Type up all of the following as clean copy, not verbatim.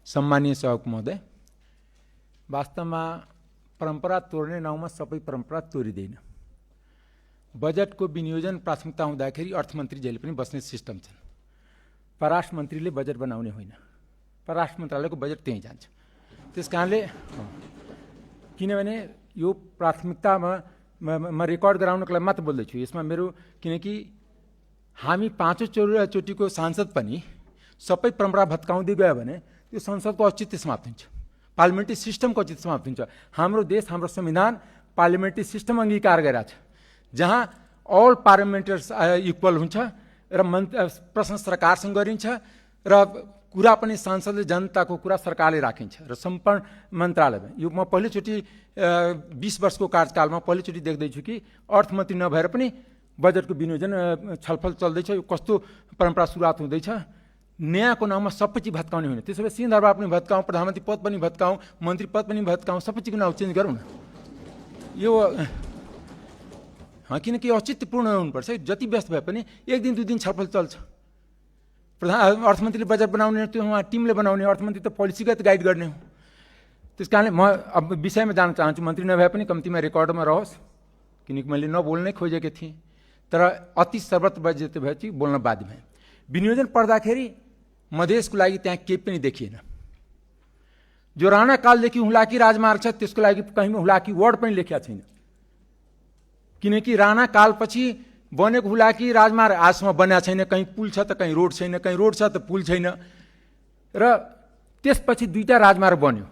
सम्मानीय सभामुख महोदय, वास्तवमा परम्परा तोड्ने नाउँमा सबै परम्परा तोडिँदैन। बजेटको विनियोजन प्राथमिकता हुँदाखेरि अर्थमन्त्री जहिले पनि बस्ने सिस्टम छन्। परराष्ट्र मन्त्रीले बजेट बनाउने होइन, परराष्ट्र मन्त्रालयको बजेट त्यहीँ जान्छ। त्यस कारणले किनभने यो प्राथमिकतामा म रेकर्ड गराउनको लागि मात्र बोल्दैछु यसमा मेरो, किनकि हामी पाँचौँचोटिको सांसद पनि सबै परम्परा भत्काउँदै गयो भने त्यो संसदको औचित्य समाप्त हुन्छ, पार्लिमेन्ट्री सिस्टमको औचित्य समाप्त हुन्छ। हाम्रो देश, हाम्रो संविधान पार्लिमेन्ट्री सिस्टम अङ्गीकार गरेको छ, जहाँ अल पार्लिमेन्टर्स इक्वल हुन्छ र प्रश्न सरकारसँग गरिन्छ र कुरा पनि सांसदले जनताको कुरा सरकारले राखिन्छ र सम्पूर्ण मन्त्रालयमा। यो म पहिलोचोटि 20 वर्षको कार्यकालमा पहिलोचोटि देख्दैछु कि अर्थमन्त्री नभएर पनि बजेटको विनियोजन छलफल चल्दैछ। यो कस्तो परम्परा सुरुवात हुँदैछ। न्यायको नाममा सबै चिज भत्काउने होइन, त्यसो भए सिंहदरबार पनि भत्काउँ, प्रधानमन्त्री पद पनि भत्काउँ, मन्त्री पद पनि भत्काउँ, सबै चिजको नाउँ चेन्ज गरौँ न। यो किनकि औचित्यपूर्ण हुनुपर्छ। जति व्यस्त भए पनि एक दिन दुई दिन छलफल चल्छ। अर्थमन्त्रीले बजेट बनाउने, त्यो उहाँ टिमले बनाउने, अर्थमन्त्री त पोलिसीगत गाइड गर्ने हो। त्यस कारणले म अब विषयमा जान चाहन्छु। मन्त्री नभए पनि कम्तीमा रेकर्डमा रहोस्, किनकि मैले नबोल्नै खोजेको थिएँ, तर अति सर्वत्र बजेट भएपछि बोल्न बाध्य भएँ। विनियोजन पर्दाखेरि मधेसको लागि त्यहाँ केही पनि देखिएन। जो राणा कालदेखि हुलाकी राजमार्ग छ त्यसको लागि कहीँ हुलाकी वर्ड पनि लेखिया छैन, किनकि राणा कालपछि बनेको हुलाकी राजमार्ग आजसम्म बन्या छैन। कहीँ पुल छ त कहीँ रोड छैन, कहीँ रोड छ त पुल छैन। र त्यसपछि दुईटा राजमार्ग बन्यो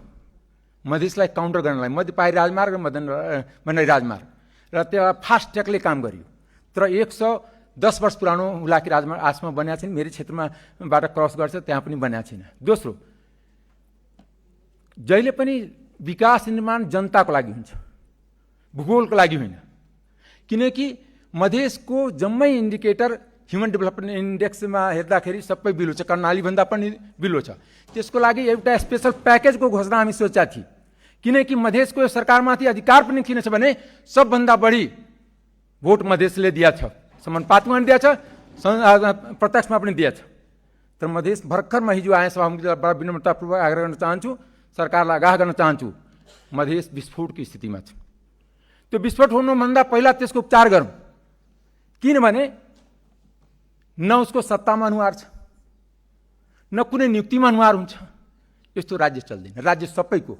मधेसलाई काउन्टर गर्नलाई, मध्यपारी राजमार्ग र मदनराई राजमार्ग, र त्यो फास्ट ट्र्याकले काम गरियो। तर 110 वर्ष पुरानो हुलाकी राजमार्ग आजसम्म बन्या छैन। मेरो क्षेत्रमाबाट क्रस गर्छ त्यहाँ पनि बन्या छैन। दोस्रो, जहिले पनि विकास निर्माण जनताको लागि हुन्छ, भूगोलको लागि होइन। किनकि मधेसको जम्मै इन्डिकेटर ह्युमन डेभलपमेन्ट इन्डेक्समा हेर्दाखेरि सबै बिलो छ, कर्णालीभन्दा पनि बिलो छ। त्यसको लागि एउटा स्पेसल प्याकेजको घोषणा हामी सोचेका थियौँ, किनकि मधेसको सरकारमाथि अधिकार पनि किन छ भने सबभन्दा बढी भोट मधेसले दिया छ, समानुपातिकमा पनि दिया छ, प्रत्यक्षमा पनि दिया छ। तर मधेस भर्खरमा हिजो आए सभामुखबाट विनम्रतापूर्वक आग्रह गर्न चाहन्छु, सरकारलाई आगाह गर्न चाहन्छु, मधेस विस्फोटको स्थितिमा छ। त्यो विस्फोट हुनुभन्दा पहिला त्यसको उपचार गरौँ, किनभने न उसको सत्तामा अनुहार छ, न कुनै नियुक्तिमा अनुहार हुन्छ। यस्तो राज्य चल्दैन, राज्य सबैको।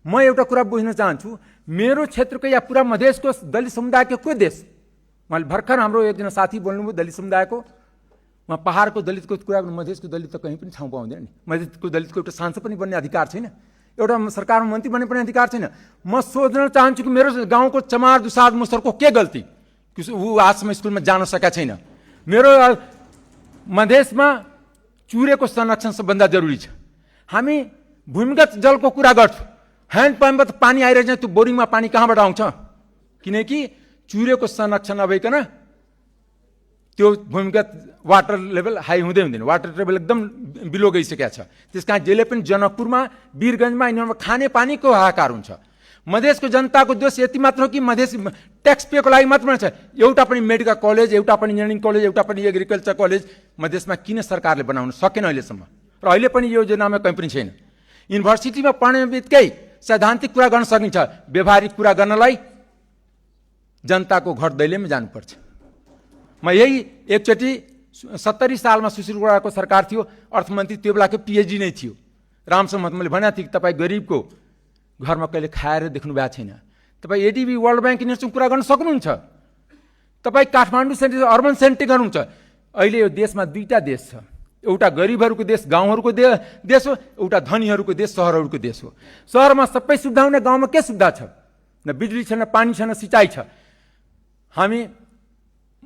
म एउटा कुरा बुझ्न चाहन्छु, मेरो क्षेत्रको या पुरा मधेसको दलित समुदायको कोही देश, मैले भर्खर हाम्रो एकजना साथी बोल्नुभयो दलित समुदायको, उहाँ पहाडको दलितको कुरा गर्नु, मधेसको दलित त कहीँ पनि ठाउँ पाउँदैन नि। मधेसको दलितको एउटा सांसद पनि बन्ने अधिकार छैन, एउटा सरकारमा मन्त्री बन्ने पनि अधिकार छैन। म सोध्न चाहन्छु कि मेरो गाउँको चमार दुसाद मुसरको के गल्ती कि ऊ आजसम्म स्कुलमा जान सकेका छैन। मेरो मधेसमा चुरेको संरक्षण सबभन्दा जरुरी छ। हामी भूमिगत जलको कुरा गर्छौँ, ह्यान्ड पम्पबाट पानी आइरहेछ, त्यो बोरिङमा पानी कहाँबाट आउँछ? किनकि चुरेको संरक्षण नभइकन त्यो भूमिगत वाटर लेभल हाई हुँदै हुँदैन, वाटर लेभल एकदम बिलो गइसकेको छ। त्यस कारण जहिले पनि जनकपुरमा, वीरगन्जमा यिनीहरूमा खाने पानीको हाहाकार हुन्छ। मधेसको जनताको दोष यति मात्र हो कि मधेस ट्याक्स पेको लागि मात्र छ। एउटा पनि मेडिकल कलेज, एउटा पनि इन्जिनियरिङ कलेज, एउटा पनि एग्रिकल्चर कलेज मधेसमा किन सरकारले बनाउन सकेन अहिलेसम्म? र अहिले पनि योजनामा कहीँ पनि छैन। युनिभर्सिटीमा पढ्ने बित्तिकै सैद्धान्तिक कुरा गर्न सकिन्छ, व्यवहारिक कुरा गर्नलाई जनताको घर दैलेमा जानुपर्छ। म यही एकचोटि 70 सालमा सुशील कोइरालाको सरकार थियो, अर्थमन्त्री त्यो बेलाको पिएचडी नै थियो। रामसँग मैले भनेको थिएँ कि तपाईँ गरिबको घरमा कहिले खाएर देख्नु भएको छैन। तपाईँ एडिबी, वर्ल्ड ब्याङ्क यिनीहरूसँग कुरा गर्न सक्नुहुन्छ। तपाईँ काठमाडौँ सेन्टर, अर्बन सेन्टर गर्नुहुन्छ। अहिले यो देशमा दुईटा देश छ, एउटा गरिबहरूको देश, गाउँहरूको देश हो, एउटा धनीहरूको देश, सहरहरूको देश हो। सहरमा सबै सुविधा हुने, गाउँमा के सुविधा छ? न बिजुली छ, न पानी छ, न सिँचाइ छ। हामी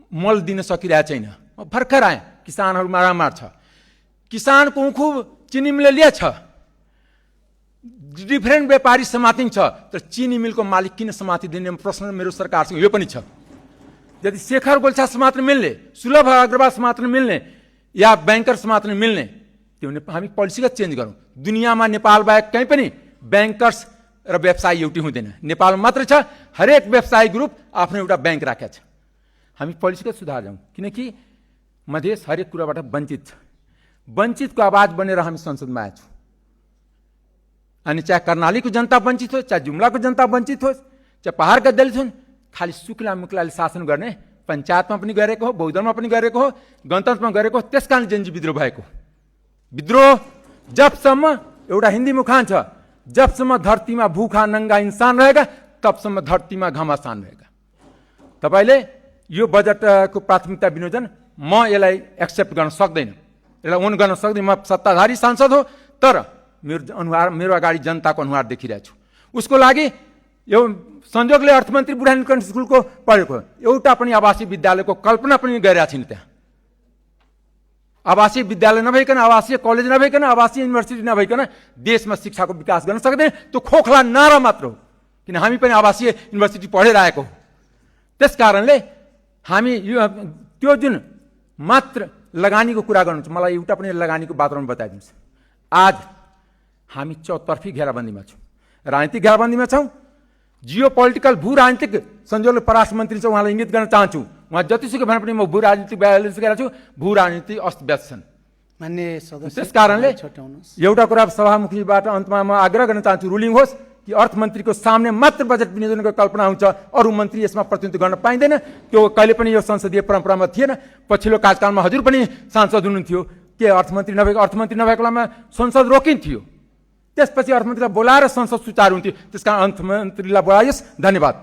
मल दिन सकिरहेको छैन। म भर्खर आएँ, किसानहरू मारामार छ। किसानको उखु चिनी मिलले लिएछ, डिफ्रेन्ट व्यापारी समातिन्छ, तर चिनी मिलको मालिक किन समातिदिने प्रश्न मेरो सरकारसँग यो पनि छ। यदि शेखर गोल्छा समात्न मिल्ने, सुलभ अग्रवाल समात्न मिल्ने, या ब्याङ्कर समात्न मिल्ने, त्यो हामी पोलिसीगत चेन्ज गरौँ। दुनियाँमा नेपाल बाहेक कहीँ पनि ब्याङ्कर्स र व्यवसाय एउटै हुँदैन, नेपालमा मात्र छ। हरेक व्यवसाय ग्रुप आफ्नो एउटा ब्याङ्क राखेको छ। हामी पोलिसीगत सुधार जाउँ, किनकि मधेस हरेक कुराबाट वञ्चित छ। वञ्चितको आवाज बनेर हामी संसदमा आएछौँ। अनि चाहे कर्णालीको जनता वञ्चित होस्, चाहे जुम्लाको जनता वञ्चित होस्, चाहे पहाडका दलित हुन्, खालि सुक्ला मुक्लाले शासन गर्ने, पञ्चायतमा पनि गरेको हो, बहुदलमा पनि गरेको हो, गणतन्त्रमा गरेको हो। त्यसकारण जेनजी विद्रोह भएको। विद्रोह जबसम्म एउटा हिन्दी मुखान छ, जबसम्म धरतीमा भूखा नङ्गा इन्सान रहेगा तबसम्म धरतीमा घमासान रहेगा। तपाईले यो बजेटको प्राथमिकता विनियोजन म यसलाई एक्सेप्ट गर्न सक्दैन, यसलाई ओन गर्न सक्दैन। म सत्ताधारी सांसद हो, तर मेरो अगाडि जनताको अनुहार देखिरहेको छु। उसको लागि यो संयोगले अर्थमन्त्री बुढा नीलकण्ठ स्कुलको पढेको एउटा पनि आवासीय विद्यालयको कल्पना पनि गरिरहेको छैन। त्यहाँ आवासीय विद्यालय नभइकन, आवासीय कलेज नभइकन, आवासीय युनिभर्सिटी नभइकन देशमा शिक्षाको विकास गर्न सक्दैन। त्यो खोखला नारा मात्र हो, किन हामी पनि आवासीय युनिभर्सिटी पढेर आएको हो। त्यस कारणले हामी यो त्यो जुन मात्र लगानीको कुरा गर्नुहुन्छ, मलाई एउटा पनि लगानीको वातावरण बताइदिनुहोस्। आज हामी चौतर्फी घेराबन्दीमा छौँ, राजनीतिक घेराबन्दीमा छौँ। जियो पोलिटिकल भू राजनीतिक संयोगले परराष्ट्र मन्त्री छ, उहाँलाई इङ्गित गर्न चाहन्छु। उहाँ जतिसुकै भने पनि म भू राजनीतिक ब्यालेन्स गरेको छु, भू राजनीति अस्तव्यस्त छन्। मान्य सदस्य, त्यस कारणले एउटा कुरा सभामुखीबाट अन्तमा म आग्रह गर्न चाहन्छु, रुलिङ होस् कि अर्थमन्त्रीको सामने मात्र बजेट विनियोजनको कल्पना हुन्छ, अरू मन्त्री यसमा प्रतिनिधित्व गर्न पाइँदैन। त्यो कहिले पनि यो संसदीय परम्परामा थिएन। पछिल्लो कार्यकालमा हजुर पनि सांसद हुनुहुन्थ्यो, के अर्थमन्त्री नभएको बेलामा संसद रोकिन्थ्यो। त्यसपछि अर्थमन्त्रीलाई बोलाएर संसद सुचारू हुन्थ्यो। त्यसकारण अर्थमन्त्रीलाई बोलाइयोस्। धन्यवाद।